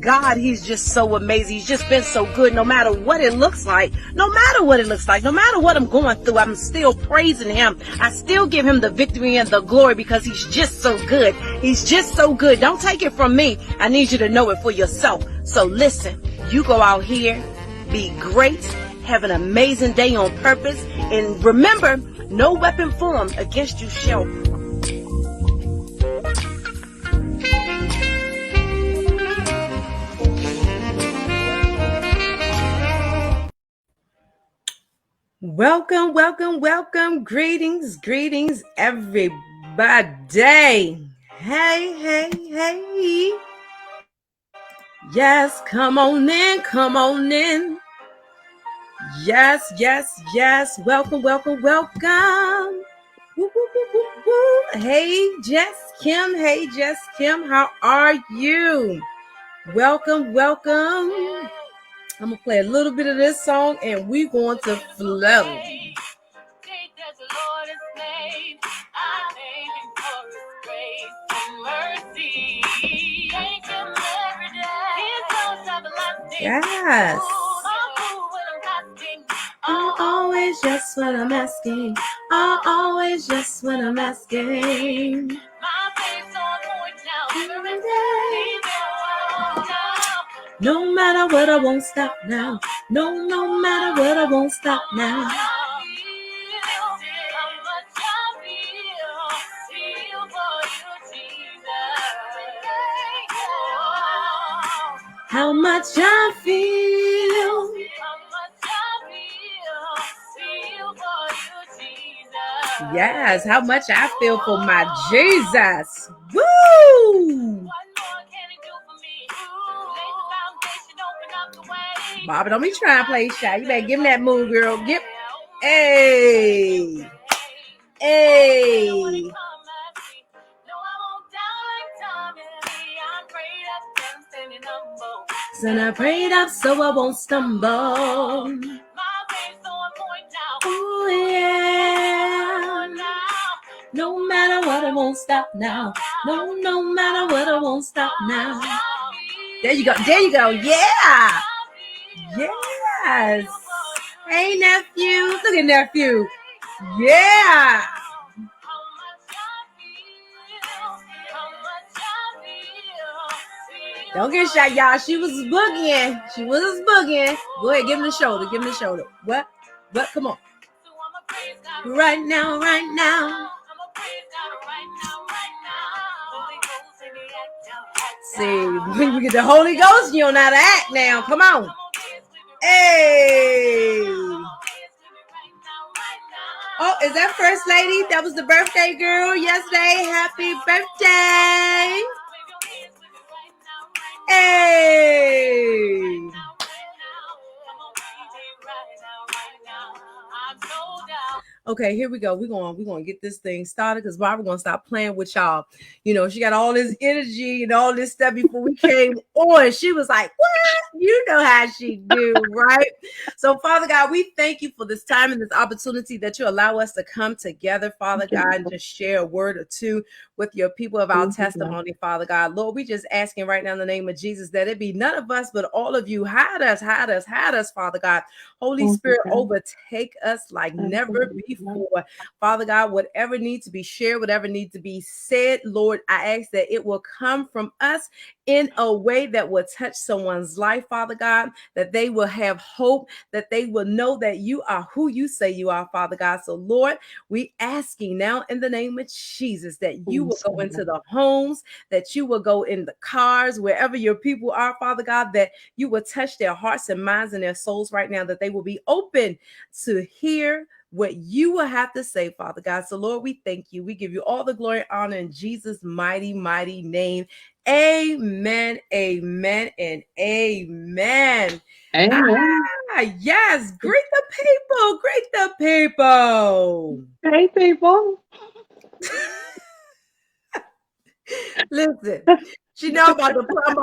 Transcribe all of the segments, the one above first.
God, he's just so amazing. He's just been so good no matter what it looks like. No matter what it looks like. No matter what I'm going through, I'm still praising him. I still give him the victory and the glory because he's just so good. He's just so good. Don't take it from me. I need you to know it for yourself. So listen, you go out here, be great, have an amazing day on purpose, and remember, no weapon formed against you shall prosper. Welcome, welcome, welcome. Greetings, greetings, everybody. Hey, hey, hey. Yes, come on in, come on in. Yes, yes, yes. Welcome, welcome, welcome. Woo, woo, woo, woo, woo. Hey, Jess Kim. Hey, Jess Kim. How are you? Welcome, welcome. I'm going to play a little bit of this song and we're going to flow. Yes. Always just what I'm asking. Always just what I'm asking. No matter what, I won't stop now. No matter what, I won't stop now. How much I feel. Yes, how much I feel for my Jesus. Woo! Bobby, don't be trying to play shy. You better give him that move, girl. Hey. Hey. And I prayed up so I won't stumble. Oh yeah. No matter what, I won't stop now. No matter what, I won't stop now. There you go. There you go. Yeah. Yes. Hey, nephew. Look at nephew. Yeah. Don't get shot, y'all. She was boogieing. She was boogieing. Go ahead, give him the shoulder. Give him the shoulder. What? Come on. Right now, right now. See, when you get the Holy Ghost, you don't know how to act now. Come on. Hey. Oh, is that First Lady? That was the birthday girl yesterday. Happy birthday. Hey. Okay, here we go. We're going to get this thing started because Barbara going to stop playing with y'all. You know, she got all this energy and all this stuff before we came on. She was like, what? You know how she do, right? So, Father God, we thank you for this time and this opportunity that you allow us to come together, Father God, and just share a word or two with your people of our testimony, Father God. Lord, we just asking right now in the name of Jesus that it be none of us, but all of you. Hide us, Father God. Holy Spirit, overtake us like never before. Father God, whatever needs to be shared, whatever needs to be said, Lord, I ask that it will come from us in a way that will touch someone's life, Father God, that they will have hope, that they will know that you are who you say you are, Father God. So, Lord, we asking now in the name of Jesus that you will go into the homes, that you will go in the cars, wherever your people are, Father God, that you will touch their hearts and minds and their souls right now, that they will be open to hear what you will have to say, Father God. So, Lord, we thank you. We give you all the glory and honor in Jesus' mighty, mighty name. Amen, amen, and amen. Amen. Yes, greet the people, greet the people. Hey, people. Listen, she know I'm about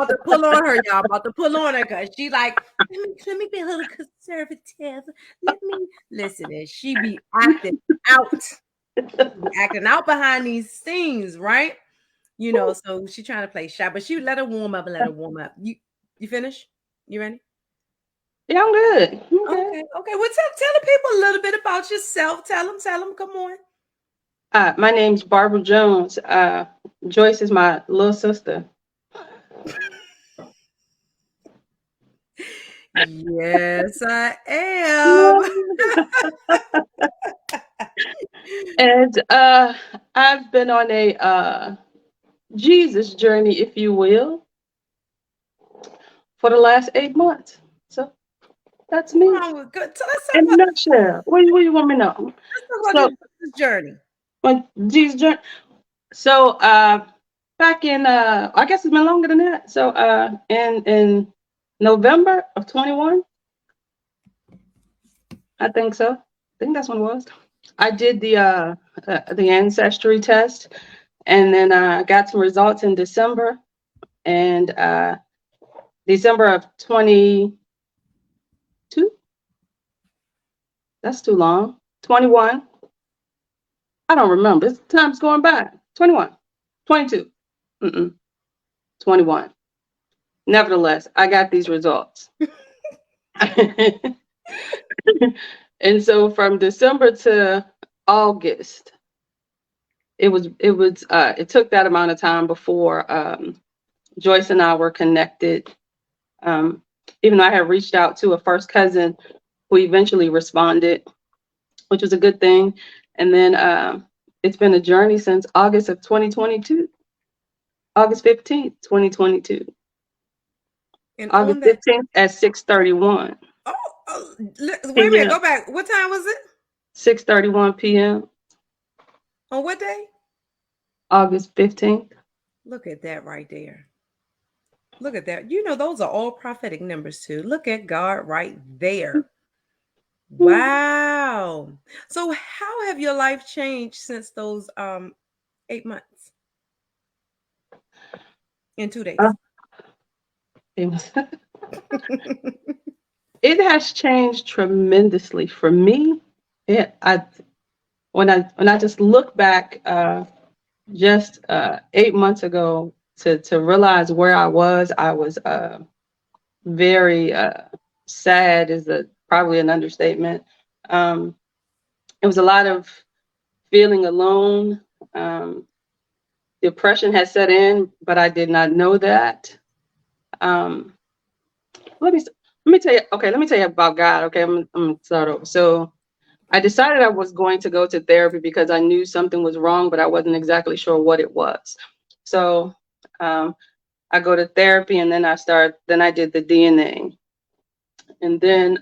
to pull on her, y'all. I'm about to pull on her because she like, let me be a little conservative. Let me listen, and she be acting out behind these scenes, right? You know, so she trying to play shy, but she let her warm up. You finished? You ready? Yeah, I'm good. I'm good. Okay. Okay. Well, tell the people a little bit about yourself. Tell them. Tell them. Come on. My name's Barbara Jones. Joyce is my little sister. Yes, I am. And I've been on a Jesus journey, if you will, for the last 8 months. So that's me Oh, good. So let's talk in a about nutshell. What do you want me to know? So this journey. my Jesus journey. So back in I guess it's been longer than that. So in November of 21, I think so. I think that's when it was. I did the ancestry test, and then I got some results in December, and December of 22. That's too long. 21. I don't remember. It's time's going by. 21, 22. 21. Nevertheless, I got these results. And so from December to August, it took that amount of time before Joyce and I were connected. Even though I had reached out to a first cousin who eventually responded, which was a good thing. And then it's been a journey since August of 2022, August 15th, 2022. And August on that, 15th at 6:31. wait a minute. p.m. Go back. What time was it? 6:31 p.m. On what day? August 15th. Look at that right there. Look at that. You know, those are all prophetic numbers too. Look at God right there. Wow. So how have your life changed since those 8 months in 2 days? It has changed tremendously for me. When I just look back just 8 months ago to realize where I was very sad is probably an understatement. It was a lot of feeling alone. Depression had set in, but I did not know that. Um, let me tell you. Okay, let me tell you about God. Okay, I'm gonna start over. So I decided I was going to go to therapy because I knew something was wrong, but I wasn't exactly sure what it was. So I go to therapy, and then I did the DNA, and then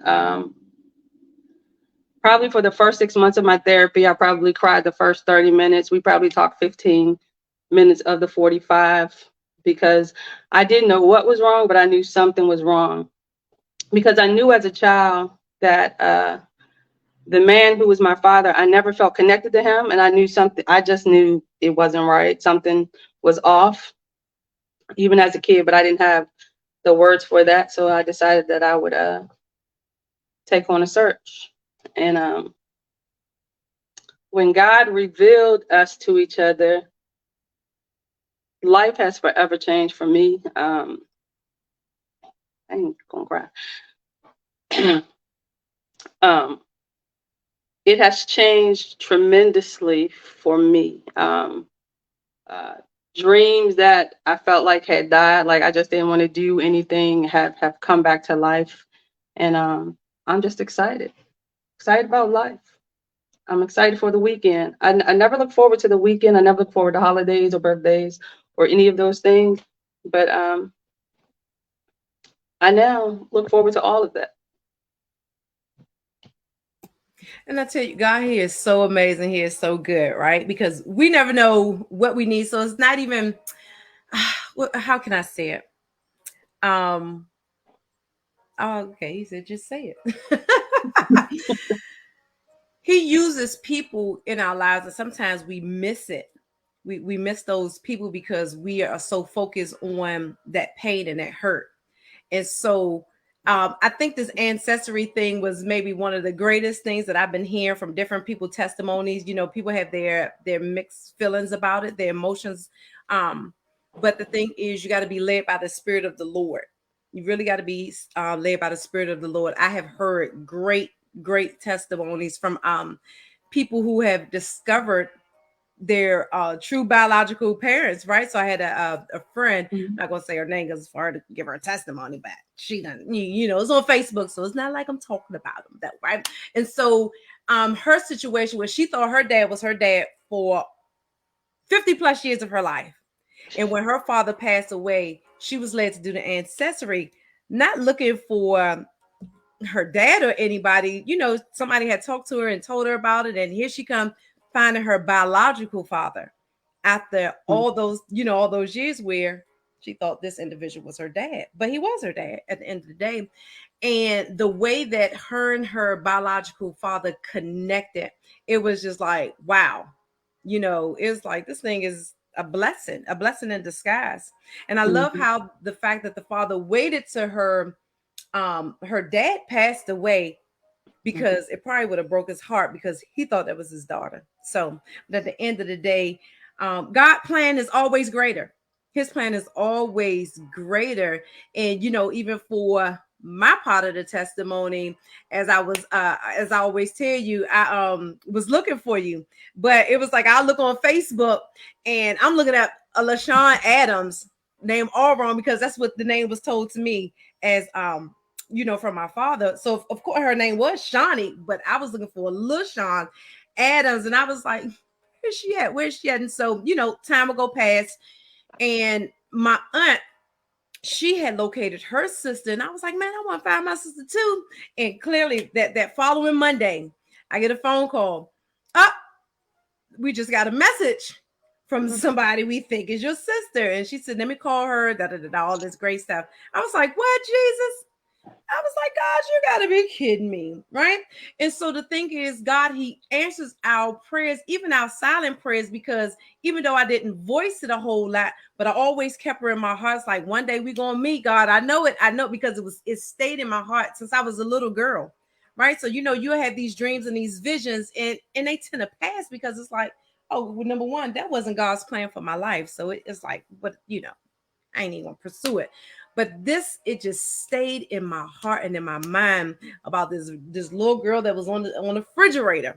probably for the first 6 months of my therapy, I probably cried the first 30 minutes. We probably talked 15 minutes of the 45 because I didn't know what was wrong, but I knew something was wrong because I knew as a child that the man who was my father, I never felt connected to him, and I knew something. I just knew it wasn't right. Something was off, even as a kid, but I didn't have the words for that. So I decided that I would take on a search. And when God revealed us to each other, life has forever changed for me. I ain't gonna cry. It has changed tremendously for me. Dreams that I felt like had died, like I just didn't want to do anything, have come back to life, and I'm just excited about life. I'm excited for the weekend. I never look forward to the weekend. I never look forward to holidays or birthdays or any of those things, but I now look forward to all of that. And I tell you, God, He is so amazing. He is so good, right? Because we never know what we need. So it's not even, how can I say it? Oh, okay. He said, just say it. He uses people in our lives, and sometimes we miss it. We miss those people because we are so focused on that pain and that hurt. And so I think this ancestry thing was maybe one of the greatest things that I've been hearing from different people testimonies. You know, people have their mixed feelings about it, their emotions. But the thing is, you got to be led by the Spirit of the Lord. You really got to be led by the Spirit of the Lord. I have heard great testimonies from people who have discovered their true biological parents, right? So I had a friend, I'm Mhm. not gonna say her name because it's for her to give her a testimony, but she done, you know, it's on Facebook, so it's not like I'm talking about them, that right. And so her situation was she thought her dad was her dad for 50 plus years of her life. And when her father passed away, she was led to do the ancestry, not looking for her dad or anybody. You know, somebody had talked to her and told her about it, and here she comes finding her biological father after all those, you know, all those years where she thought this individual was her dad, but he was her dad at the end of the day. And the way that her and her biological father connected, it was just like, wow, you know, it's like this thing is a blessing in disguise. And I love Mhm. how the fact that the father waited to her dad passed away Mhm. because it probably would have broke his heart because he thought that was his daughter. So, but at the end of the day, God' plan is always greater. His plan is always greater. And you know, even for my part of the testimony, as I always tell you, I was looking for you, but it was like I look on Facebook and I'm looking at a LaShawn Adams name all wrong because that's what the name was told to me as you know, from my father. So of course her name was Shawnee, but I was looking for a little Sean Adams, and I was like, where's she at? Where's she at? And so, you know, time will go past, and my aunt, she had located her sister, and I was like, man, I want to find my sister too. And clearly that following Monday, I get a phone call. Up, we just got a message from somebody we think is your sister. And she said, let me call her, all this great stuff. I was like, what, Jesus? I was like, God, you got to be kidding me, right? And so the thing is, God, He answers our prayers, even our silent prayers, because even though I didn't voice it a whole lot, but I always kept her in my heart. It's like one day we're gonna meet God. I know it. I know because it stayed in my heart since I was a little girl, right? So you know, you have these dreams and these visions, and they tend to pass because it's like, oh, well, number one, that wasn't God's plan for my life. So it's like, but you know, I ain't even gonna pursue it. But this, it just stayed in my heart and in my mind about this little girl that was on the refrigerator.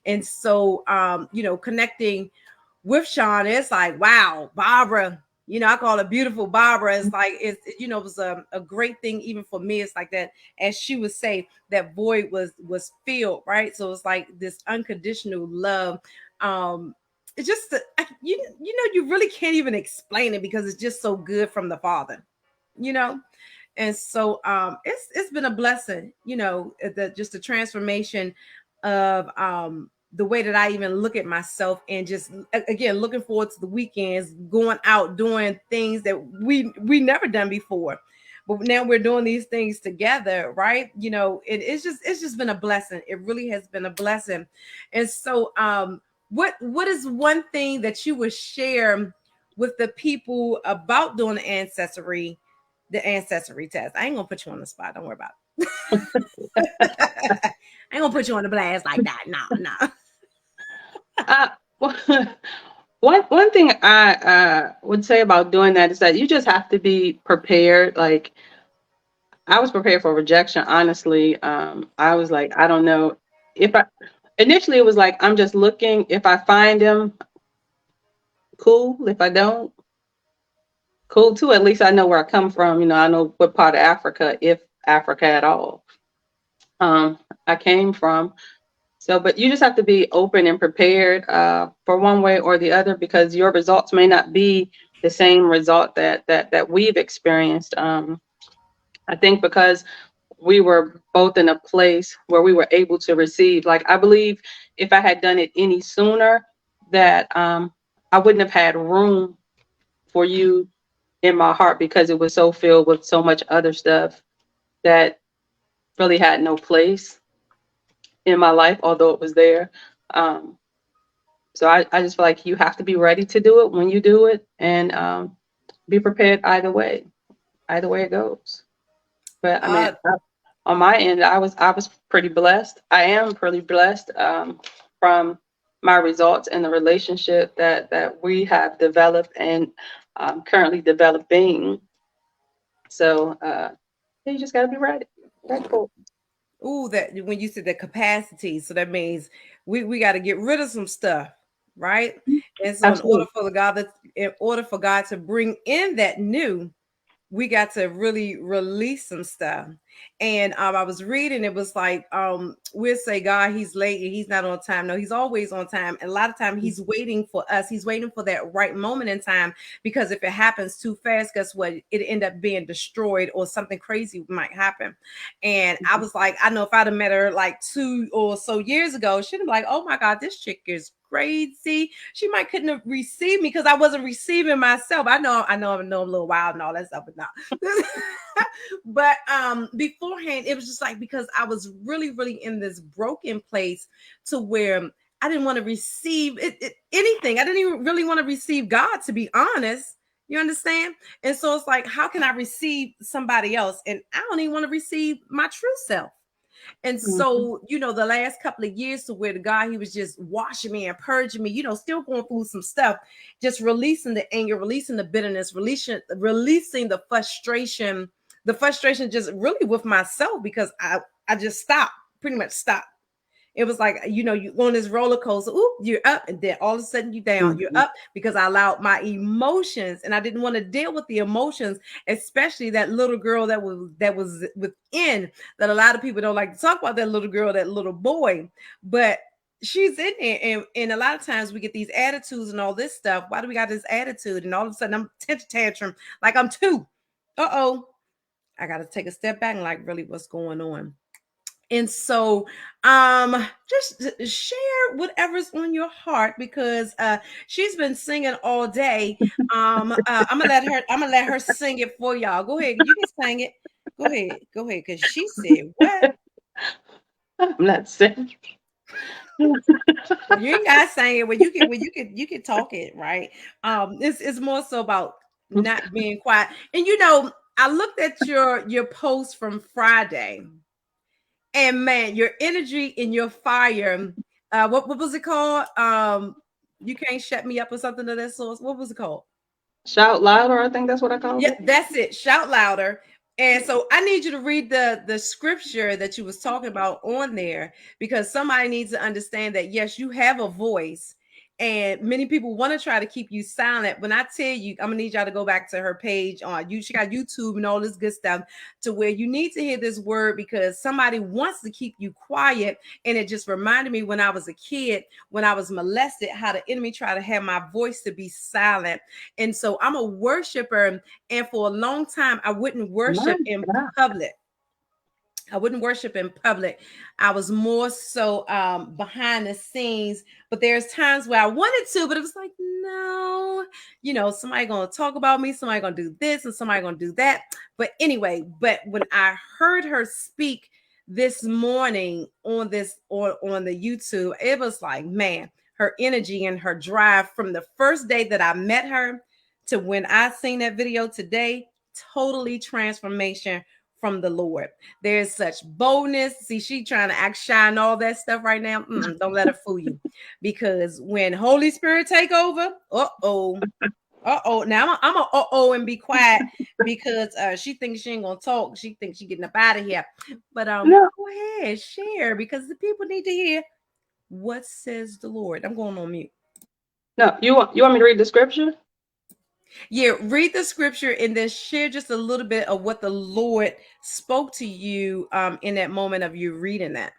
And so you know, connecting with Sean, it's like, wow, Barbara, you know, I call her beautiful Barbara. It's like you know, it was a great thing even for me. It's like that, as she would say, that void was filled, right? So it's like this unconditional love. It's just you know, you really can't even explain it because it's just so good from the father, you know. And so it's been a blessing, you know, just the transformation of the way that I even look at myself, and just again looking forward to the weekends, going out doing things that we never done before, but now we're doing these things together, right? You know, it's just been a blessing. It really has been a blessing. And so what is one thing that you would share with the people about doing the ancestry test? I ain't gonna put you on the spot. Don't worry about it. I ain't gonna put you on the blast like that. No, no. Uh, one thing I would say about doing that is that you just have to be prepared. Like I was prepared for rejection. Honestly, I was like, I don't know if I. Initially, it was like I'm just looking. If I find him, cool. If I don't, cool too. At least I know where I come from. You know, I know what part of Africa, if Africa at all, I came from. So, but you just have to be open and prepared for one way or the other, because your results may not be the same result that we've experienced. I think because we were both in a place where we were able to receive. Like I believe if I had done it any sooner, that I wouldn't have had room for you in my heart, because it was so filled with so much other stuff that really had no place in my life, although it was there. Um, So I just feel like you have to be ready to do it when you do it, and be prepared either way it goes. But I mean, Uh, on my end, I was pretty blessed. I am pretty blessed from my results and the relationship that we have developed and currently developing. So you just got to be ready. That's cool. Ooh, that when you said the capacity, so that means we got to get rid of some stuff, right? And so Absolutely. in order for God to bring in that new, we got to really release some stuff. And I was reading, it was like, we'll say, God, he's late and he's not on time. No, he's always on time. And a lot of time he's waiting for us. He's waiting for that right moment in time, because if it happens too fast, guess what? It end up being destroyed or something crazy might happen. And I was like, I know if I'd have met her like 2 or so years ago, she'd be like, oh my God, this chick is crazy. She might couldn't have received me because I wasn't receiving myself. I know I'm a little wild and all that stuff, but not. But beforehand, it was just like, because I was really, really in this broken place to where I didn't want to receive anything. I didn't even really want to receive God, to be honest. You understand? And so it's like, how can I receive somebody else? And I don't even want to receive my true self. And so, the last couple of years, to where the God, he was just washing me and purging me, still going through some stuff, just releasing the anger, releasing the bitterness, releasing the frustration just really with myself, because I just stopped, pretty much stopped. It was like, you on this roller coaster, ooh, you're up, and then all of a sudden you're down. You're up because I allowed my emotions, and I didn't want to deal with the emotions, especially that little girl that was within. That a lot of people don't like to talk about, that little girl, that little boy, but she's in there, and a lot of times we get these attitudes and all this stuff. Why do we got this attitude? And all of a sudden I'm tantrum like I'm 2. I got to take a step back and like, really, what's going on? And so just share whatever's on your heart, because she's been singing all day. I'm gonna let her sing it for y'all. Go ahead, you can sing it. Go ahead, because she said what? I'm not saying. You ain't gotta sing it. You can talk it, right? It's more so about not being quiet. And I looked at your post from Friday. And man, your energy and your fire, what was it called? You can't shut me up or something of that sort. What was it called? Shout louder, I think that's what I called it. That's it. Shout louder. And so I need you to read the scripture that you was talking about on there, because somebody needs to understand that, yes, you have a voice. And many people want to try to keep you silent. When I tell you, I'm gonna need y'all to go back to her page on you. She got YouTube and all this good stuff, to where you need to hear this word, because somebody wants to keep you quiet. And it just reminded me when I was a kid, when I was molested, how the enemy tried to have my voice to be silent. And so I'm a worshiper, and for a long time I wouldn't worship in public. I wouldn't worship in public. I was more so behind the scenes, but there's times where I wanted to, but it was like, no, somebody going to talk about me, somebody going to do this, and somebody going to do that. But anyway, when I heard her speak this morning on the YouTube, it was like, man, her energy and her drive from the first day that I met her to when I seen that video today, totally transformation from the Lord. There's such boldness. See, she trying to act shy and all that stuff right now. Don't let her fool you, because when Holy Spirit take over, now I'm a and be quiet, because she thinks she ain't gonna talk. She thinks she getting up out of here. But go ahead, share, because the people need to hear what says the Lord. I'm going on mute. No, you want me to read the scripture? Yeah, read the scripture and then share just a little bit of what the Lord spoke to you in that moment of you reading that.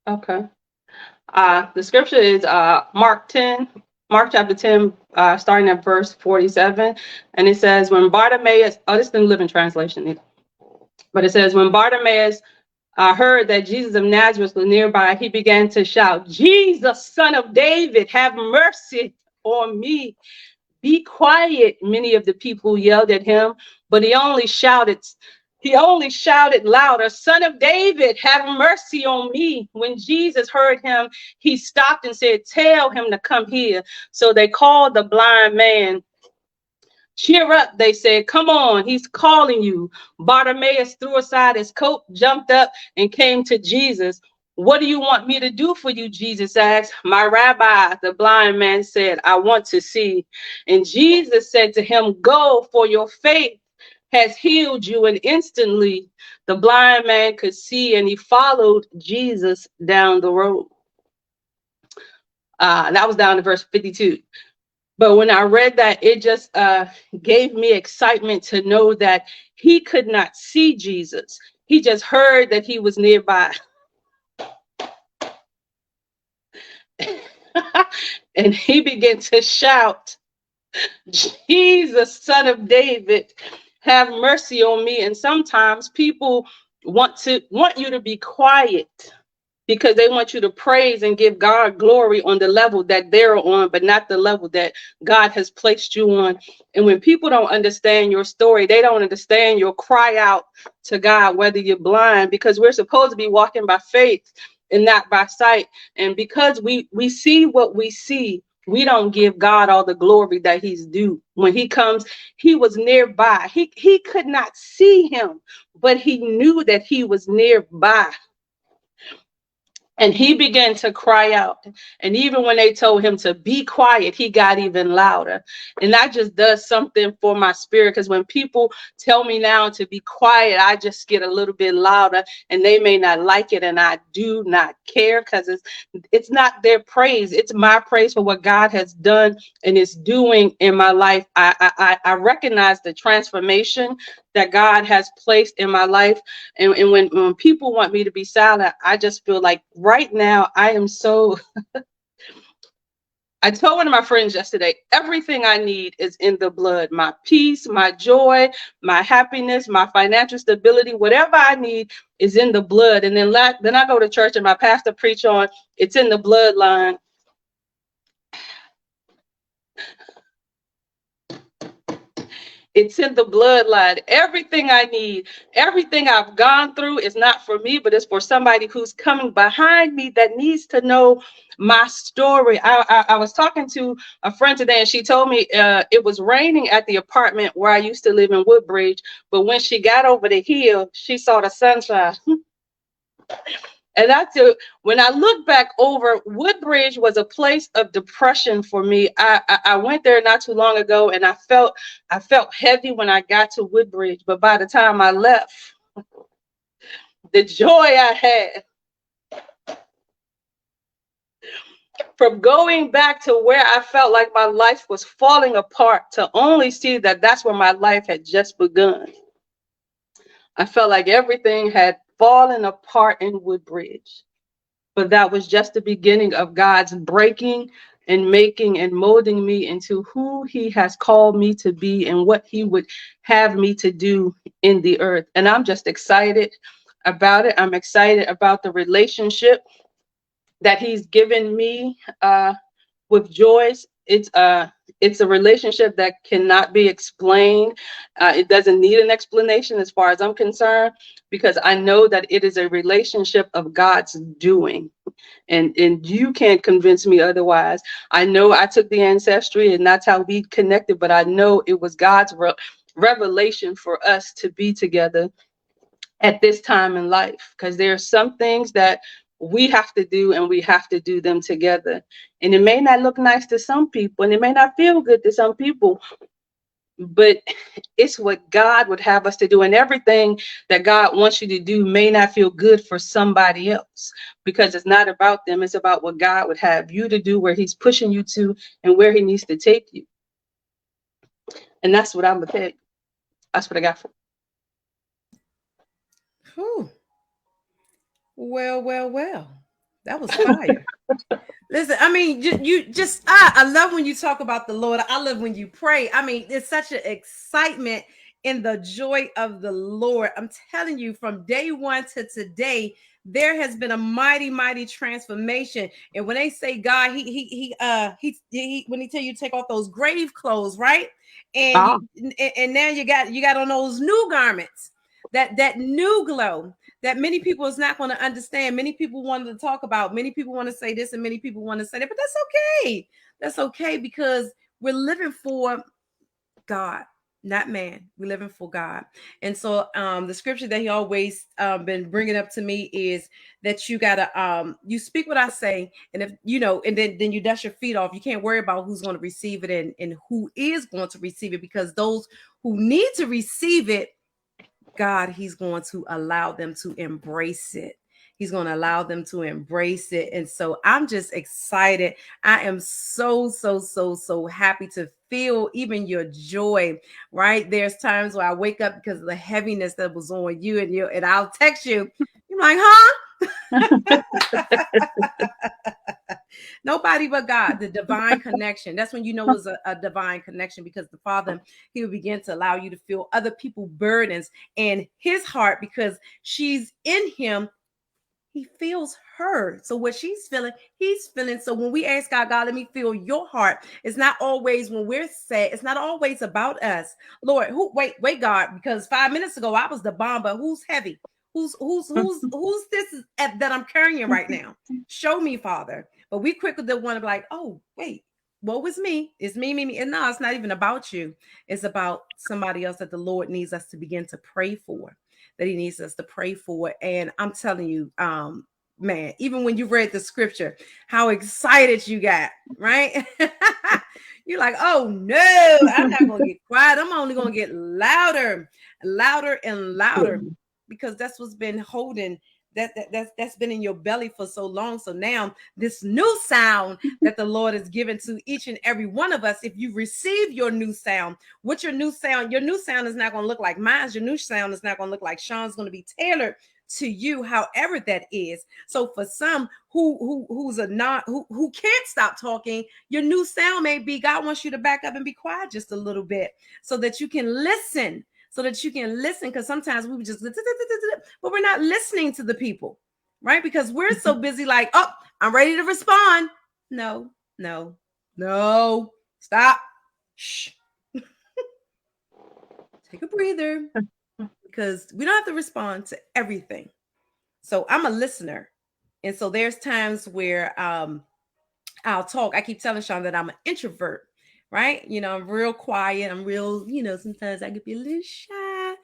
Okay. The scripture is Mark chapter 10, starting at verse 47. And it says, when Bartimaeus, this is the Living Translation, but it says, when Bartimaeus heard that Jesus of Nazareth was nearby, he began to shout, Jesus, son of David, have mercy on me. Be quiet, many of the people yelled at him, but he only shouted louder, Son of David, have mercy on me. When Jesus heard him, he stopped and said, tell him to come here. So they called the blind man. Cheer up, they said, come on, he's calling you. Bartimaeus threw aside his coat, jumped up, and came to Jesus. What do you want me to do for you? Jesus asked. My rabbi, the blind man, said, I want to see. And Jesus said to him, go, for your faith has healed you. And instantly the blind man could see, and he followed Jesus down the road. That was down to verse 52. But when I read that, it just gave me excitement to know that he could not see Jesus. He just heard that he was nearby. And he began to shout, Jesus, Son of David, have mercy on me. And sometimes people want you to be quiet because they want you to praise and give God glory on the level that they're on, but not the level that God has placed you on. And when people don't understand your story, they don't understand your cry out to God, whether you're blind, because we're supposed to be walking by faith and not by sight. And because we see what we see, we don't give God all the glory that he's due. When he comes, he was nearby. He could not see him, but he knew that he was nearby. And he began to cry out. And even when they told him to be quiet, he got even louder. And that just does something for my spirit, because when people tell me now to be quiet, I just get a little bit louder, and they may not like it. And I do not care, because it's not their praise. It's my praise for what God has done and is doing in my life. I recognize the transformation that God has placed in my life. And when people want me to be silent, I just feel like right now I am so I told one of my friends yesterday, everything I need is in the blood. My peace, my joy, my happiness, my financial stability, whatever I need is in the blood. And then I go to church and my pastor preach on it's in the bloodline. It's in the bloodline. Everything I need, everything I've gone through is not for me, but it's for somebody who's coming behind me that needs to know my story. I was talking to a friend today, and she told me it was raining at the apartment where I used to live in Woodbridge. But when she got over the hill, she saw the sunshine. And that's it. When I look back over, Woodbridge was a place of depression for me. I went there not too long ago, and I felt heavy when I got to Woodbridge. But by the time I left, the joy I had from going back to where I felt like my life was falling apart to only see that that's where my life had just begun. I felt like everything had fallen apart in Woodbridge. But that was just the beginning of God's breaking and making and molding me into who he has called me to be and what he would have me to do in the earth. And I'm just excited about it. I'm excited about the relationship that he's given me with Joyce. It's a relationship that cannot be explained. It doesn't need an explanation as far as I'm concerned, because I know that it is a relationship of God's doing. And you can't convince me otherwise. I know I took the ancestry and that's how we connected, but I know it was God's revelation for us to be together at this time in life, because there are some things that we have to do, and we have to do them together. And it may not look nice to some people, and it may not feel good to some people, but it's what God would have us to do. And everything that God wants you to do may not feel good for somebody else, because it's not about them. It's about what God would have you to do, where he's pushing you to, and where he needs to take you. And that's what I'm going to tell you. That's what I got for you. Whew. Well. That was fire. Listen, I mean, I love when you talk about the Lord. I love when you pray. I mean, it's such an excitement in the joy of the Lord. I'm telling you, from day one to today, there has been a mighty transformation. And when they say God, he when he tell you to take off those grave clothes, right? And and now you got on those new garments, that new glow that many people is not going to understand. Many people want to talk about, many people want to say this, and many people want to say that, but that's okay. That's okay, because we're living for God. not man. We living for God. And so the scripture that he always been bringing up to me is that you gotta you speak what I say, and if you know, and then you dust your feet off. You can't worry about who's going to receive it and who is going to receive it, because those who need to receive it, God, he's going to allow them to embrace it. He's going to allow them to embrace it. And so I'm just excited. I am so happy to feel even your joy, right? There's times where I wake up because of the heaviness that was on you, and I'll text you. You're like, huh? Nobody but God, the divine connection. That's when you know it's a divine connection, because the Father, he will begin to allow you to feel other people's burdens in his heart, because she's in him. He feels her. So what she's feeling, he's feeling. So when we ask God, God, let me feel your heart. It's not always when we're sad. It's not always about us. Lord, wait, God, because 5 minutes ago I was the bomb, but who's heavy? Who's this that I'm carrying right now? Show me, Father. But we quickly the one to be like, oh, wait, what was me? It's me. And no, it's not even about you. It's about somebody else that the Lord needs us to begin to pray for, that he needs us to pray for. And I'm telling you, man, even when you read the scripture, how excited you got, right? You're like, oh no, I'm not gonna get quiet. I'm only gonna get louder and louder, because that's what's been holding that's been in your belly for so long. So now this new sound that the Lord has given to each and every one of us, if you receive your new sound, what's your new sound? Your new sound is not going to look like mine. Your new sound is not going to look like Sean's. Going to be tailored to you, however that is. So for some who's a not who can't stop talking, your new sound may be God wants you to back up and be quiet just a little bit, so that you can listen. Because sometimes we just, but we're not listening to the people, right? Because we're so busy, like, oh, I'm ready to respond. No, stop. Shh. Take a breather, because we don't have to respond to everything. So I'm a listener. And so there's times where I'll talk. I keep telling Sean that I'm an introvert, right? I'm real quiet. I'm real, sometimes I could be a little shy,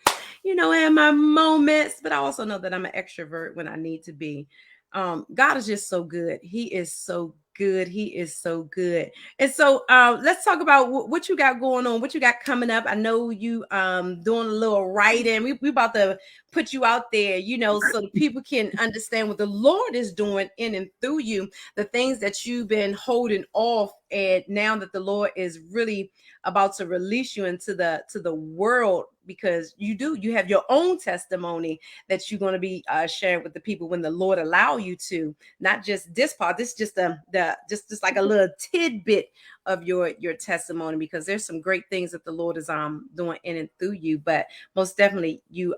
in my moments, but I also know that I'm an extrovert when I need to be. God is just so good. He is so good. He is so good. And so let's talk about what you got going on, what you got coming up. I know you doing a little writing. We about to put you out there, so the people can understand what the Lord is doing in and through you, the things that you've been holding off, and now that the Lord is really about to release you into the world, because you have your own testimony that you're going to be sharing with the people when the Lord allow you to. Not just this part. This is just just like a little tidbit of your testimony, because there's some great things that the Lord is doing in and through you. But most definitely you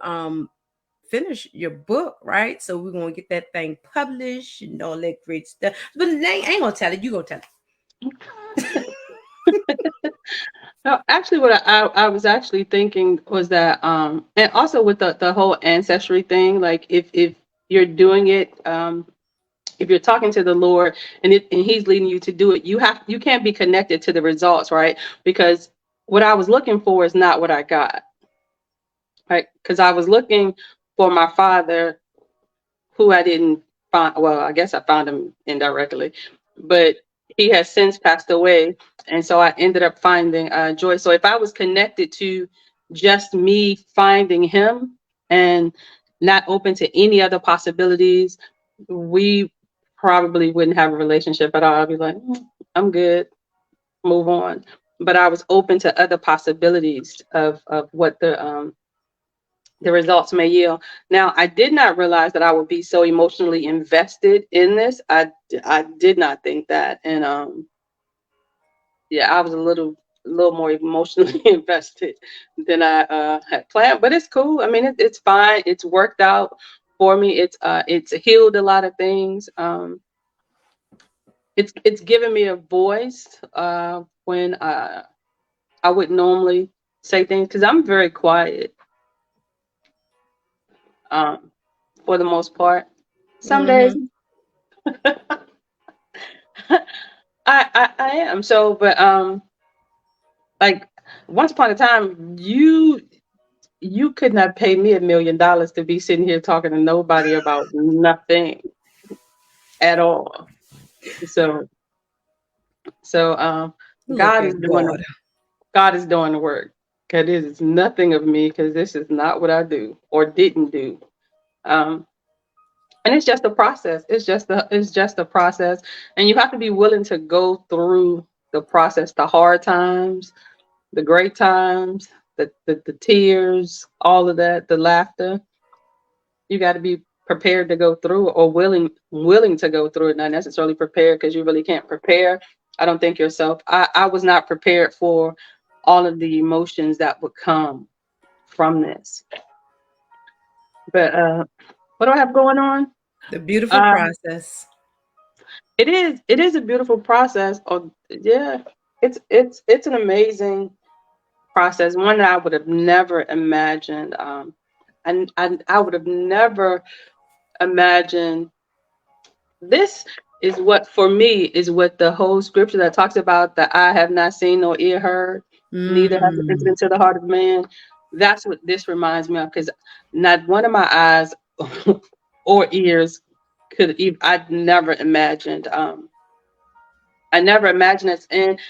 finish your book, right? So we're gonna get that thing published and all that great stuff. But I ain't gonna tell it. You gonna tell it. No, actually, what I was actually thinking was that, and also with the whole ancestry thing, like if you're doing it, if you're talking to the Lord and He's leading you to do it, you can't be connected to the results, right? Because what I was looking for is not what I got, right? Because I was looking for my father, who I didn't find. Well, I guess I found him indirectly, but he has since passed away, and so I ended up finding Joyce. So if I was connected to just me finding him and not open to any other possibilities, we probably wouldn't have a relationship at all. I'd be like, I'm good, move on. But I was open to other possibilities of what the results may yield. Now, I did not realize that I would be so emotionally invested in this. I did not think that, and yeah, I was a little more emotionally invested than I had planned. But it's cool. I mean, it's fine. It's worked out for me. It's healed a lot of things. It's given me a voice when I wouldn't normally say things, because I'm very quiet. For the most part. Some days Mm-hmm. I am. So, but like once upon a time, you could not pay me $1 million to be sitting here talking to nobody about nothing at all. So so Look God is at doing God. the God is doing the work. Cause this is nothing of me, because this is not what I do or didn't do. Um, and it's just a process. It's just a process, and you have to be willing to go through the process, the hard times, the great times, the tears, all of that, the laughter. You got to be prepared to go through, or willing to go through it, not necessarily prepared, because you really can't prepare, I don't think, yourself. I was not prepared for all of the emotions that would come from this. But what do I have going on? The beautiful uh process. it is a beautiful process. Oh yeah, it's an amazing process, one that I would have never imagined. And I would have never imagined. This is what, for me, is what the whole scripture that talks about, that eye have not seen nor ear heard, neither has it entered Mm. into the heart of man. That's what this reminds me of, because not one of my eyes or ears could even, I never imagined it. And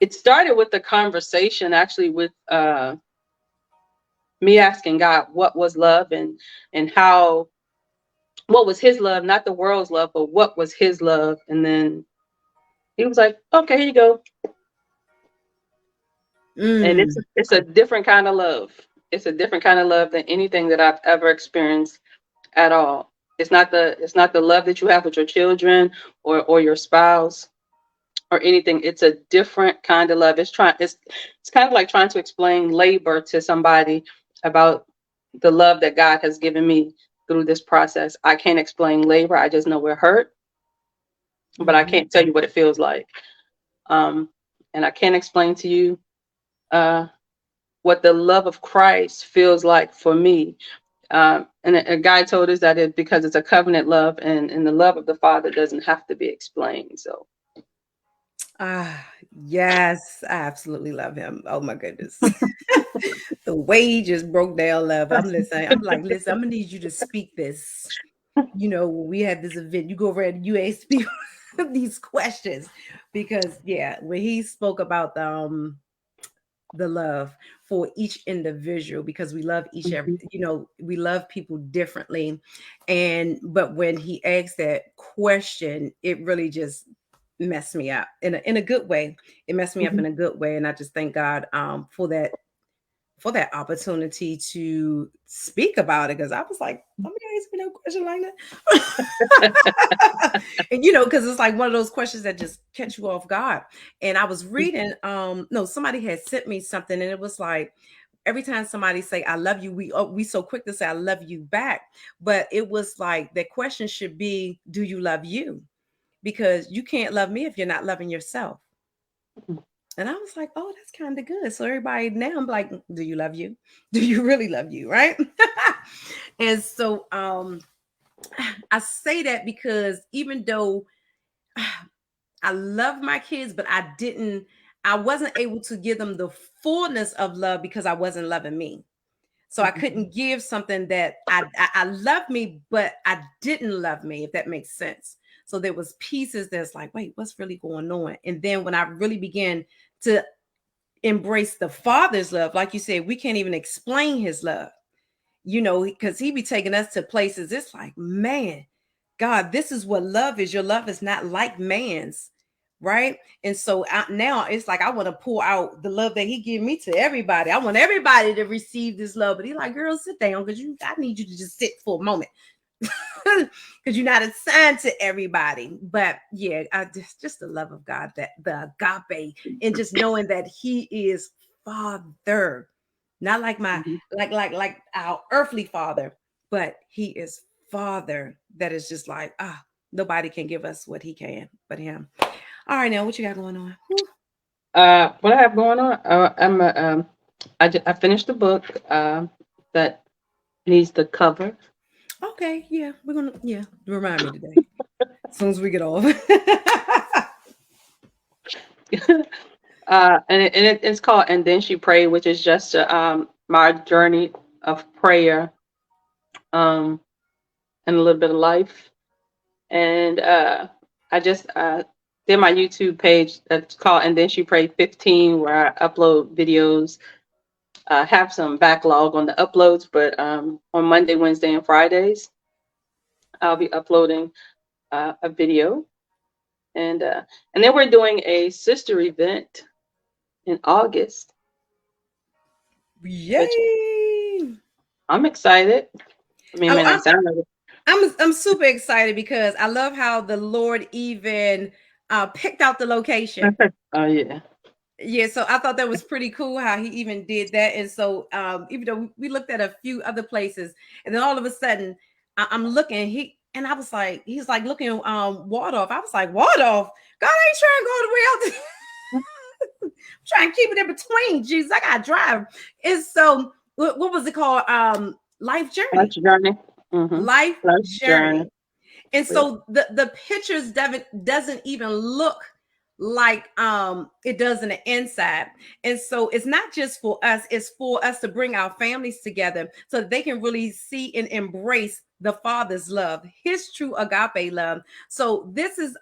it started with the conversation, actually, with me asking God what was love, and how, what was his love, not the world's love, but what was his love. And then he was like, okay, here you go. And Mm. it's a different kind of love. It's a different kind of love than anything that I've ever experienced at all. It's not the love that you have with your children, or your spouse, or anything. It's a different kind of love. It's kind of like trying to explain labor to somebody about the love that God has given me through this process. I can't explain labor. I just know we're hurt, but I Mhm. can't tell you what it feels like. Um, and I can't explain to you uh, what the love of Christ feels like for me. And a guy told us that because it's a covenant love, and the love of the Father doesn't have to be explained. So Ah, yes, I absolutely love him. Oh my goodness. The way he just broke down love. I'm listening. I'm like, listen, I'm gonna need you to speak this. When we had this event, you go over and you ask people these questions because yeah, when he spoke about the love for each individual, because we love each every, mhm, we love people differently. But when he asked that question, it really just messed me up in a good way. It messed me up mhm. in a good way. And I just thank God for that opportunity to speak about it, because I was like, somebody asked me no question like that. And because it's like one of those questions that just catch you off guard. And I was reading, no, somebody had sent me something, and it was like, every time somebody say I love you, we so quick to say I love you back. But it was like that question should be, do you love you? Because you can't love me if you're not loving yourself. And I was like, oh, that's kind of good. So everybody now, I'm like, do you love you? Do you really love you? Right. And so I say that because even though I love my kids, but I wasn't able to give them the fullness of love because I wasn't loving me. So I Mhm. couldn't give something that I love me, but I didn't love me, if that makes sense. So there was pieces that's like, wait, what's really going on? And then when I really began to embrace the Father's love, like you said, we can't even explain his love, because he be taking us to places. It's like, man, God, this is what love is. Your love is not like man's, right? And so now it's like I want to pour out the love that he gave me to everybody. I want everybody to receive this love. But he's like, girl, sit down, because I need you to just sit for a moment. Because you're not assigned to everybody. But yeah, just the love of God, that the agape, and just knowing that he is Father, not like my Mhm. like our earthly father, but he is Father. That is just like, nobody can give us what he can but him. All right, now what you got going on? Whew. What I have going on? I finished the book that needs the cover. Okay, yeah, we're gonna, yeah, remind me today as soon as we get off. It's called And Then She Prayed, which is just my journey of prayer, and a little bit of life. And I just did my YouTube page that's called And Then She Prayed 15, where I upload videos. Have some backlog on the uploads, but on Monday, Wednesday, and Fridays, I'll be uploading a video. And then we're doing a sister event in August. Yay! I'm excited. I mean, man, I sound like I'm super excited because I love how the Lord even picked out the location. Oh yeah. Yeah, so I thought that was pretty cool how he even did that. And so even though we looked at a few other places, and then all of a sudden I'm looking, I was like, he's like looking Waldorf. I was like, Waldorf? God ain't trying to go all the way out there. I'm trying to keep it in between. Jesus, I gotta drive. And so what was it called? Life Journey. Life Journey. Mm-hmm. Life Journey. And so the pictures doesn't even look like it does in the inside. And so it's not just for us, it's for us to bring our families together so that they can really see and embrace the Father's love, his true agape love. So this is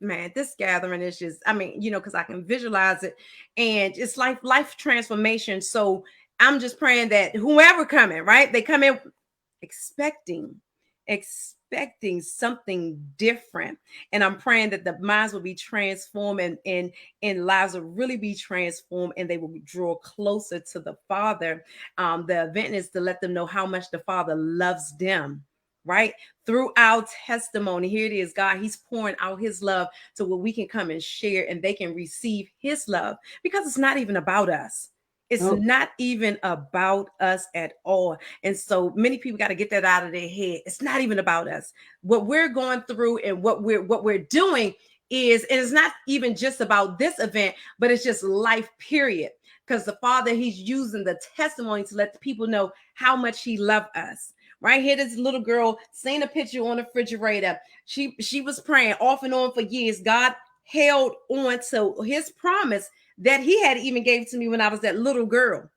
man, this gathering is just, I mean, because I can visualize it, and it's life transformation. So I'm just praying that whoever coming, right, they come in expecting something different. And I'm praying that the minds will be transformed, and lives will really be transformed, and they will draw closer to the Father. The event is to let them know how much the Father loves them, right? Through our testimony. Here it is, God, he's pouring out his love so where we can come and share, and they can receive his love, because it's not even about us. It's not even about us at all. And so many people got to get that out of their head. It's not even about us. What we're going through and what we're doing is, and it's not even just about this event, but it's just life, period. Because the Father, he's using the testimony to let the people know how much he loved us. Right here, this little girl seen a picture on the refrigerator. She was praying off and on for years. God held on to his promise that he had even gave to me when I was that little girl.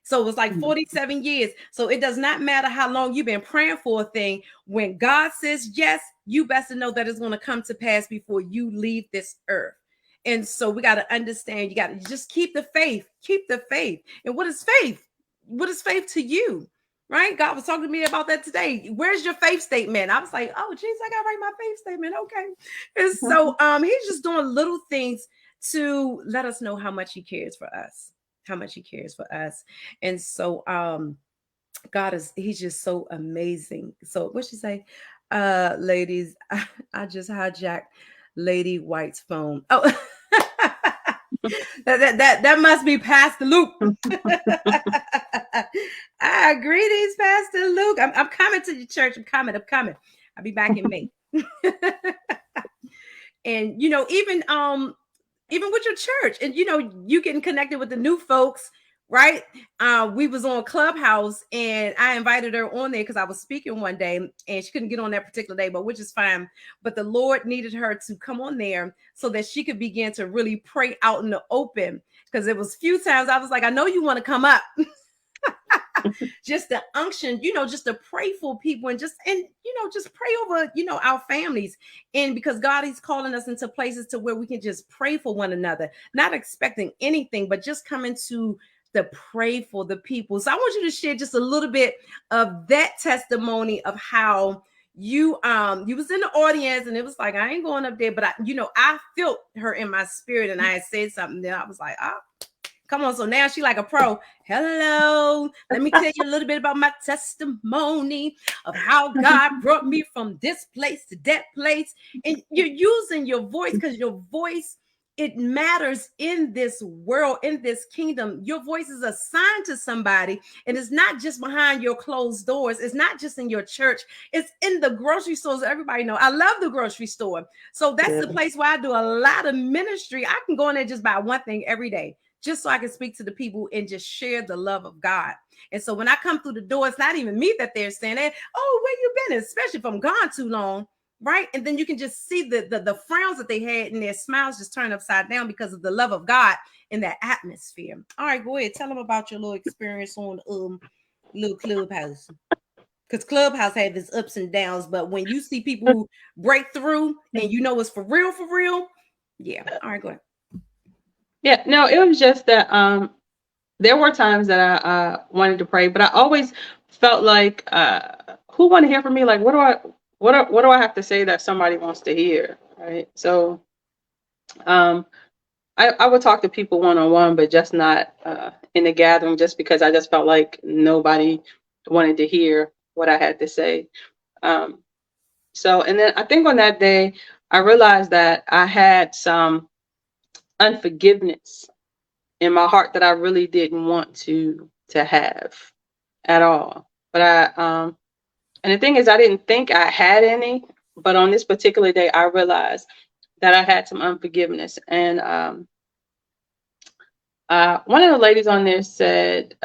So it was like 47 years. So it does not matter how long you've been praying for a thing. When God says yes, you best to know that it's going to come to pass before you leave this earth. And so we got to understand, you got to just keep the faith. Keep the faith. And what is faith? What is faith to you? Right? God was talking to me about that today. Where's your faith statement? I was like, oh, geez, I got to write my faith statement. Okay. And so he's just doing little things to let us know how much he cares for us, And so God he's just so amazing. So what she say? Ladies, I just hijacked Lady White's phone. Oh, that must be Pastor Luke. I agree, these Pastor Luke. I'm coming to your church. I'm coming. I'll be back in May. And even with your church, and you getting connected with the new folks, right? We was on Clubhouse, and I invited her on there because I was speaking one day, and she couldn't get on that particular day, but which is fine. But the Lord needed her to come on there so that she could begin to really pray out in the open, because it was few times I was like, I know you want to come up. Just the unction, just to pray for people, and just pray over, our families. And because God is calling us into places to where we can just pray for one another, not expecting anything, but just coming to pray for the people. So I want you to share just a little bit of that testimony of how you was in the audience, and it was like, I ain't going up there, but I felt her in my spirit, and I had said something. Then I was like, come on. So now she like a pro. Hello. Let me tell you a little bit about my testimony of how God brought me from this place to that place. And you're using your voice, because your voice, it matters in this world, in this kingdom. Your voice is assigned to somebody, and it's not just behind your closed doors. It's not just in your church. It's in the grocery stores. Everybody know I love the grocery store. So that's the place where I do a lot of ministry. I can go in there just buy one thing every day, just so I can speak to the people and just share the love of God. And so when I come through the door, it's not even me that they're saying, oh, where you been? Especially if I'm gone too long. right? And then you can just see the frowns that they had and their smiles just turn upside down because of the love of God in that atmosphere. All right, go ahead. Tell them about your little experience on little Clubhouse. Because Clubhouse had its ups and downs, but when you see people who break through and you know it's for real, yeah. All right, go ahead. Yeah, no, it was just that there were times that I wanted to pray, but I always felt like who want to hear from me? Like what do I have to say that somebody wants to hear? Right. So um I would talk to people one-on-one, but just not in a gathering, just because I just felt like nobody wanted to hear what I had to say. Um so and then I think on that day I realized that I had some unforgiveness in my heart that I really didn't want to have at all. But and the thing is, I didn't think I had any, but on this particular day, I realized that I had some unforgiveness. And one of the ladies on there said,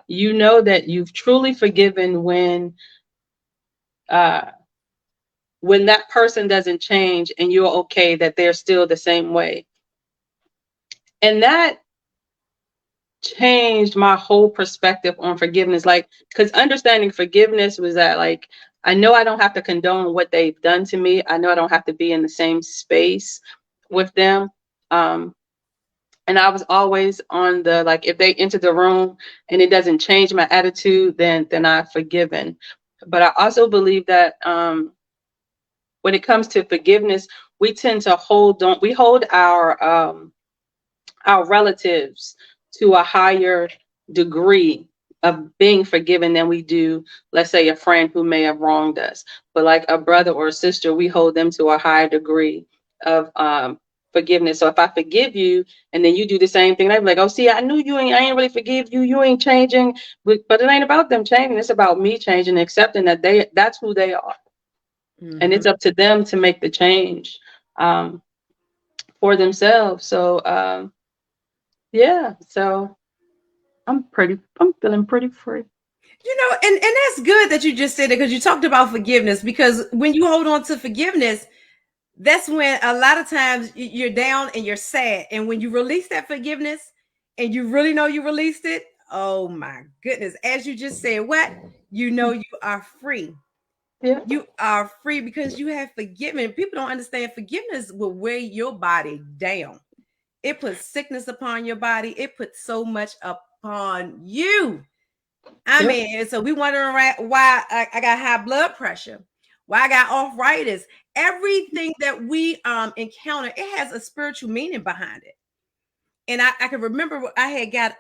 "You know that you've truly forgiven uh, when that person doesn't change, and you're okay that they're still the same way." And that changed my whole perspective on forgiveness. Like, because understanding forgiveness was that, like, I know I don't have to condone what they've done to me. I know I don't have to be in the same space with them. Um, and I was always on the, like, if they enter the room and it doesn't change my attitude, then I've forgiven. But I also believe that when it comes to forgiveness, we tend to hold our relatives to a higher degree of being forgiven than we do, let's say, a friend who may have wronged us. But like a brother or a sister, we hold them to a higher degree of forgiveness. So if I forgive you and then you do the same thing, I'd be like, oh, see, I knew I ain't really forgive you. You ain't changing. But it ain't about them changing. It's about me changing, accepting that that's who they are. Mm-hmm. And it's up to them to make the change for themselves. So, yeah, so I'm feeling pretty free. You know, and that's good that you just said it, because you talked about forgiveness. Because when you hold on to forgiveness, that's when a lot of times you're down and you're sad. And when you release that forgiveness and you really know you released it, oh my goodness. As you just said, what? You know you are free. Yeah. You are free because you have forgiven. People don't understand forgiveness will weigh your body down. It puts sickness upon your body. It puts so much upon you. I mean, so we wondering why I got high blood pressure, why I got arthritis. Everything that we encounter, it has a spiritual meaning behind it. And I can remember I had got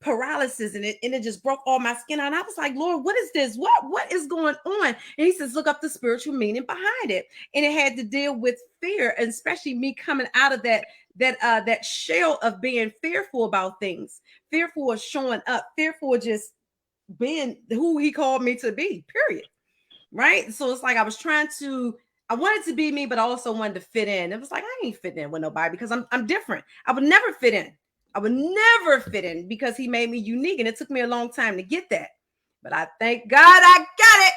paralysis and it just broke all my skin out. And I was like, Lord, what is this? What is going on? And he says, look up the spiritual meaning behind it. And it had to deal with fear, and especially me coming out of that shell of being fearful about things, fearful of showing up, fearful of just being who he called me to be, period. Right. So it's like I wanted to be me, but I also wanted to fit in. It was like, I ain't fitting in with nobody because I'm different. I would never fit in. I would never fit in because he made me unique. And it took me a long time to get that. But I thank God I got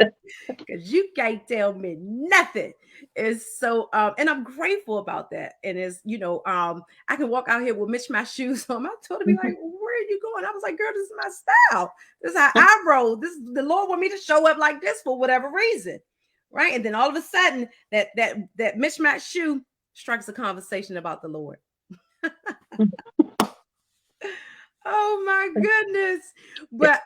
it. Because you can't tell me nothing. It's so and I'm grateful about that. And it's, I can walk out here with my shoes on. I told him, be like, where are you going? I was like, girl, this is my style. This is how I roll. This is the Lord want me to show up like this for whatever reason. Right. And then all of a sudden that mismatched shoe strikes a conversation about the Lord. Oh my goodness. But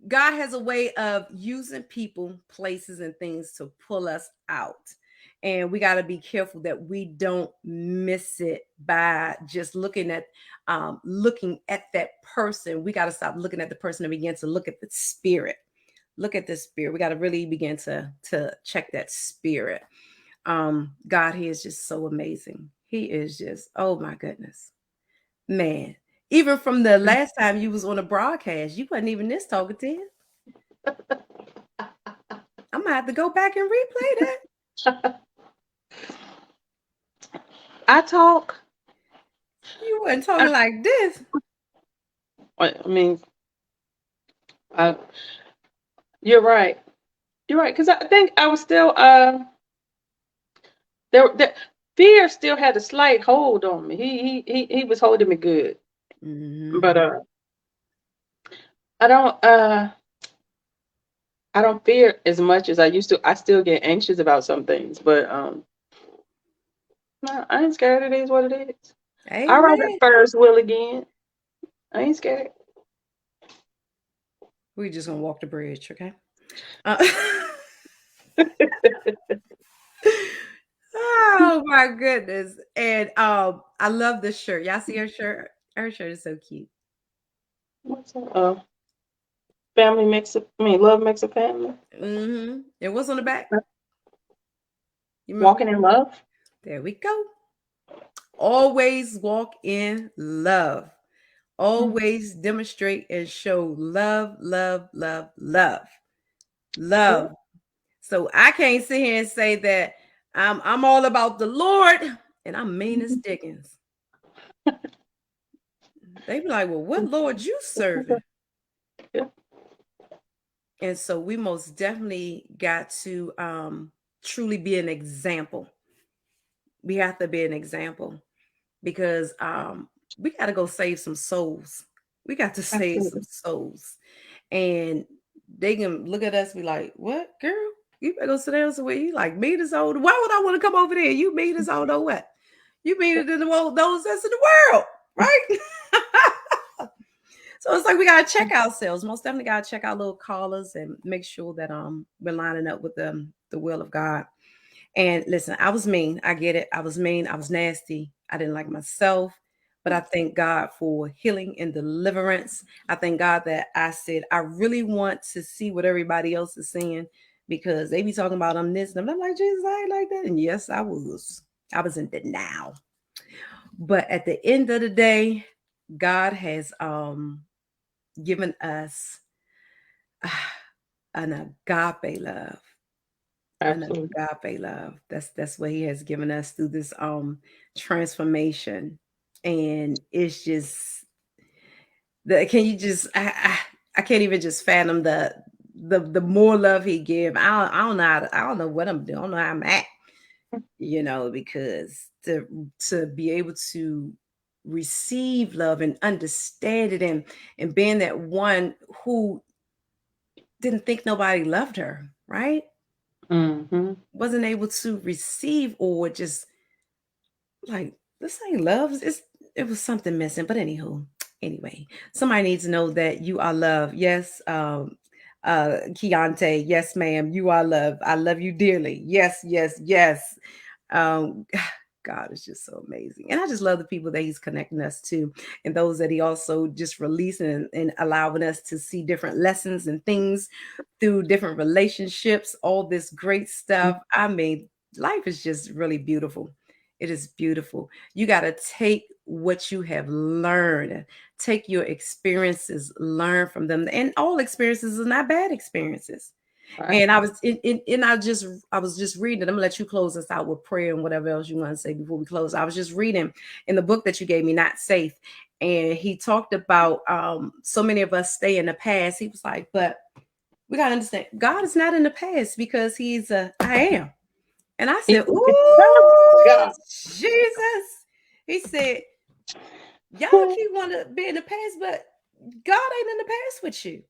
God has a way of using people, places, and things to pull us out. And we got to be careful that we don't miss it by just looking at that person. We got to stop looking at the person and begin to look at the spirit. Look at the spirit. We got to really begin to check that spirit. God, he is just so amazing. He is just, oh my goodness, man. Even from the last time you was on a broadcast, you wasn't even this talkative. I'm gonna have to go back and replay that. I talk. You wasn't talking like this. I mean, you're right. You're right, because I think I was still there. Fear still had a slight hold on me. He was holding me good, but I don't uh I don't fear as much as I used to. I still get anxious about some things, but no, I ain't scared. It is what it is. I ride that Amen. Ferris wheel again. I ain't scared. We just gonna walk the bridge, okay? Oh my goodness. And I love this shirt. Y'all see her shirt? Her shirt is so cute. What's that? Family makes a, I mean, love makes a family. And what's on the back? You remember? Walking in love. There we go. Always walk in love. Always demonstrate and show love, love, love, love, Yeah, love. So I can't sit here and say that I'm all about the Lord and I'm mean as Dickens. They be like, well, what Lord you serving? yeah, And so we most definitely got to truly be an example. We have to be an example because we got to go save some souls. We got to save some absolutely. souls. And they can look at us and be like, what, girl? You better go sit down somewhere. You like me this old. Why would I want to come over there? You me this old or what? You mean it in the world, those that's in the world, right? So it's like we gotta check ourselves. Most definitely gotta check our little callers and make sure that we're lining up with the will of God. And listen, I was mean. I get it. I was mean. I was nasty. I didn't like myself. But I thank God for healing and deliverance. I thank God that I said, I really want to see what everybody else is seeing because they be talking about I'm this and I'm like, Jesus, I ain't like that. And yes, I was. I was in denial. But at the end of the day, God has given us an agape love. An Absolutely. agape love. That's what he has given us through this transformation. And it's just the can you just I can't even just fathom the more love he give. I don't know I don't know what I'm doing. I don't know how I'm at, because to be able to receive love and understand it and being that one who didn't think nobody loved her, right? Mm-hmm. Wasn't able to receive or just like this ain't love. It was something missing. But anyway, somebody needs to know that you are loved. Yes, Keontae, yes, ma'am, you are loved. I love you dearly. Yes, yes, yes. Um, God is just so amazing. And I just love the people that he's connecting us to and those that he also just releasing and allowing us to see different lessons and things through different relationships, all this great stuff. I mean, life is just really beautiful. It is beautiful. You got to take what you have learned, take your experiences, learn from them. And all experiences are not bad experiences. Right. And I was I was just reading it. I'm gonna let you close us out with prayer and whatever else you want to say before we close. I was just reading in the book that you gave me, Not Safe. And he talked about so many of us stay in the past. He was like, but we gotta understand God is not in the past because he's I am. And I said, ooh, God. Jesus. He said, y'all keep want to be in the past, but God ain't in the past with you.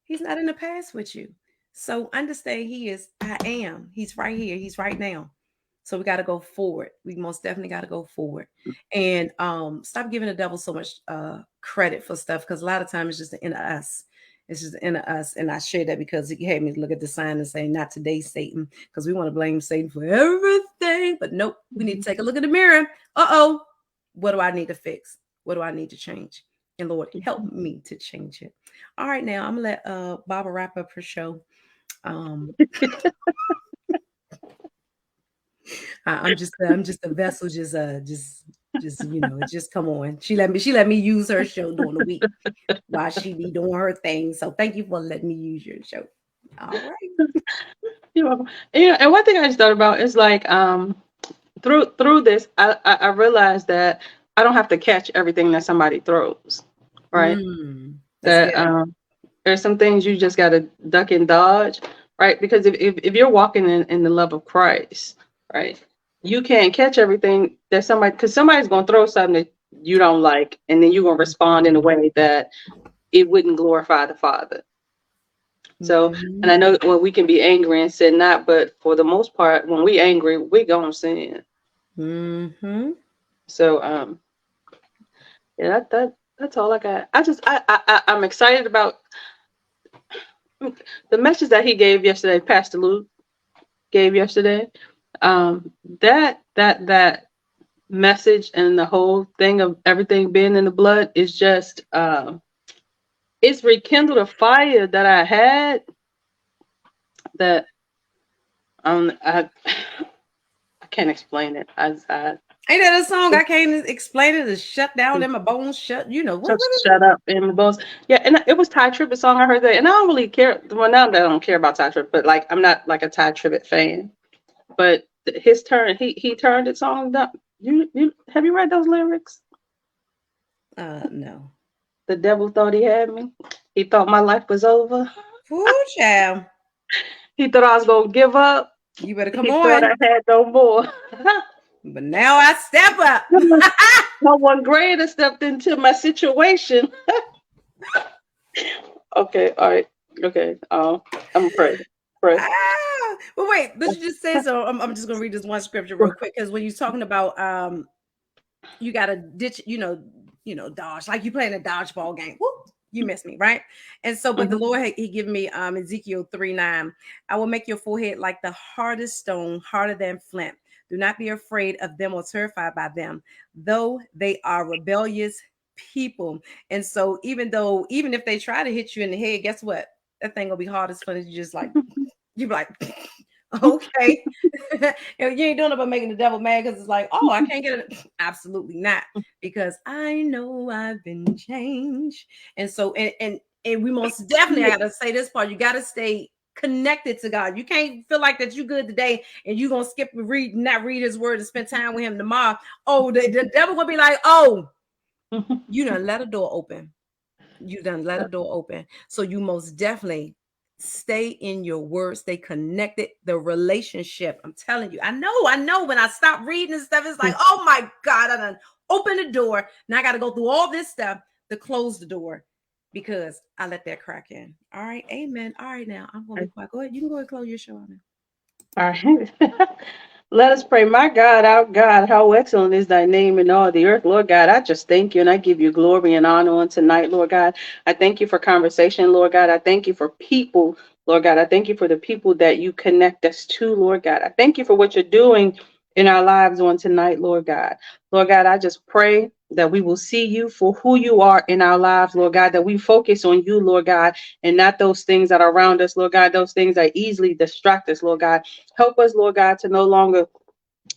He's not in the past with you. So understand he is I am. He's right here. He's right now. So we got to go forward. We most definitely got to go forward. And stop giving the devil so much credit for stuff because a lot of times it's just the inner us. It's just the inner us. And I share that because he had me look at the sign and say, not today, Satan, because we want to blame Satan for everything. But nope, we need to take a look in the mirror. Uh-oh. What do I need to fix? What do I need to change? And Lord, help me to change it. All right, now I'm gonna let Baba wrap up her show. Um, I'm just a vessel, just it just come on. She let me use her show during the week while she be doing her thing. So thank you for letting me use your show. All right. You're welcome. And one thing I just thought about is like through this, I realized that I don't have to catch everything that somebody throws, right? That's That good. there's some things you just gotta duck and dodge. right? Because if you're walking in the love of Christ, right, you can't catch everything that somebody, because somebody's going to throw something that you don't like, and then you're going to respond in a way that it wouldn't glorify the Father. So, and I know when we can be angry and sin not, but for the most part, when we angry, we gonna sin. So, yeah, that's all I got. I'm excited about the message that he gave yesterday. Pastor Luke gave yesterday. That message and the whole thing of everything being in the blood is just it's rekindled a fire that I had that I can't explain it. Ain't that a song? I can't explain it. To shut down in my bones. Shut. You know what? Just shut up in the bones. Yeah, and it was Ty Tribbett song. I heard that, and I don't really care. Well, now that I don't care about Ty Tribbett, but like I'm not like a Ty Tribbett fan. But his turn, he turned it song up. You have you read those lyrics? No. The devil thought he had me. He thought my life was over. Ooh, child. He thought I was gonna give up. You better come He on. thought I had no more. But now I step up. No one greater stepped into my situation. Okay, all right. Okay. I'm afraid. Pray. But wait, but you just said so. I'm just gonna read this one scripture real quick, because when you're talking about you gotta ditch, dodge, like you playing a dodgeball game. Whoop, you missed me, right? And so, but the Lord, he given me Ezekiel 3:9. I will make your forehead like the hardest stone, harder than flint. Do not be afraid of them or terrified by them, though they are rebellious people. And so, even if they try to hit you in the head, guess what? That thing gonna be hard as fun as you just like you be like, okay. You ain't doing it but making the devil mad, because it's like, oh, I can't get it. Absolutely not, because I know I've been changed. And so, and we most definitely, I gotta say this part, you gotta stay connected to God. You can't feel like that you good today and you gonna skip and not read his word and spend time with him tomorrow. Oh, the devil gonna be like, oh, you done let a door open. You done let a door open. So you most definitely stay in your word, stay connected. The relationship, I'm telling you, I know when I stop reading and stuff, it's like, oh my God, I done opened the door. Now I got to go through all this stuff to close the door, because I let that crack in. All right, amen. All right, now I'm gonna be quiet. Go ahead, you can go ahead and close your show on All right. Let us pray. My God, our God, how excellent is thy name in all the earth. Lord God, I just thank you and I give you glory and honor on tonight, Lord God. I thank you for conversation, Lord God. I thank you for people, Lord God. I thank you for the people that you connect us to, Lord God. I thank you for what you're doing in our lives on tonight, Lord God. Lord God, I just pray that we will see you for who you are in our lives, Lord God, that we focus on you, Lord God, and not those things that are around us, Lord God, those things that easily distract us, Lord God. Help us, Lord God, to no longer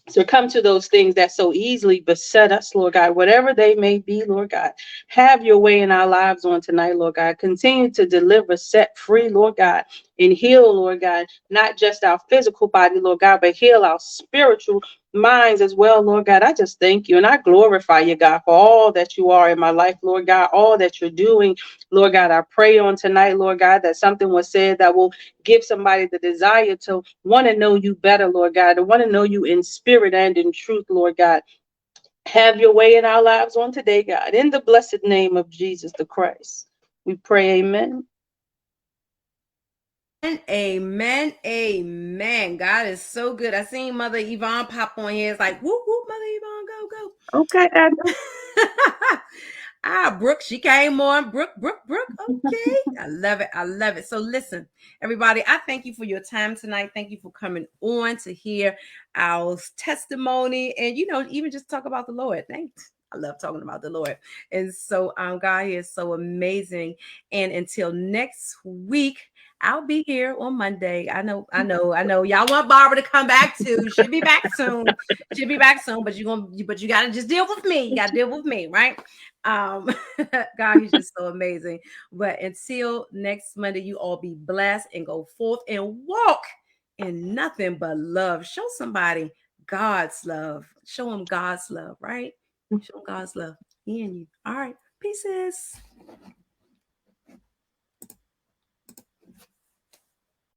succumb to those things that so easily beset us, Lord God, whatever they may be, Lord God. Have your way in our lives on tonight, Lord God. Continue to deliver, set free, Lord God, and heal, Lord God, not just our physical body, Lord God, but heal our spiritual minds as well, Lord God. I just thank you and I glorify you, God, for all that you are in my life, Lord God, all that you're doing, Lord God. I pray on tonight, Lord God, that something was said that will give somebody the desire to want to know you better, Lord God, to want to know you in spirit and in truth, Lord God. Have your way in our lives on today, God. In the blessed name of Jesus the Christ, we pray, amen. Amen. Amen. God is so good. I seen Mother Yvonne pop on here. It's like, whoop, whoop, Mother Yvonne, go, go. Okay, Brooke, she came on. Brooke. Okay. I love it. I love it. So listen, everybody, I thank you for your time tonight. Thank you for coming on to hear our testimony and, even just talk about the Lord. Thanks. I love talking about the Lord. And so God is so amazing. And until next week, I'll be here on Monday. I know. Y'all want Barbara to come back too. She'll be back soon. But you gotta just deal with me. You gotta deal with me, right? God, he's just so amazing. But until next Monday, you all be blessed and go forth and walk in nothing but love. Show somebody God's love. Show them God's love, right? Show them God's love. He and you. All right. Pieces.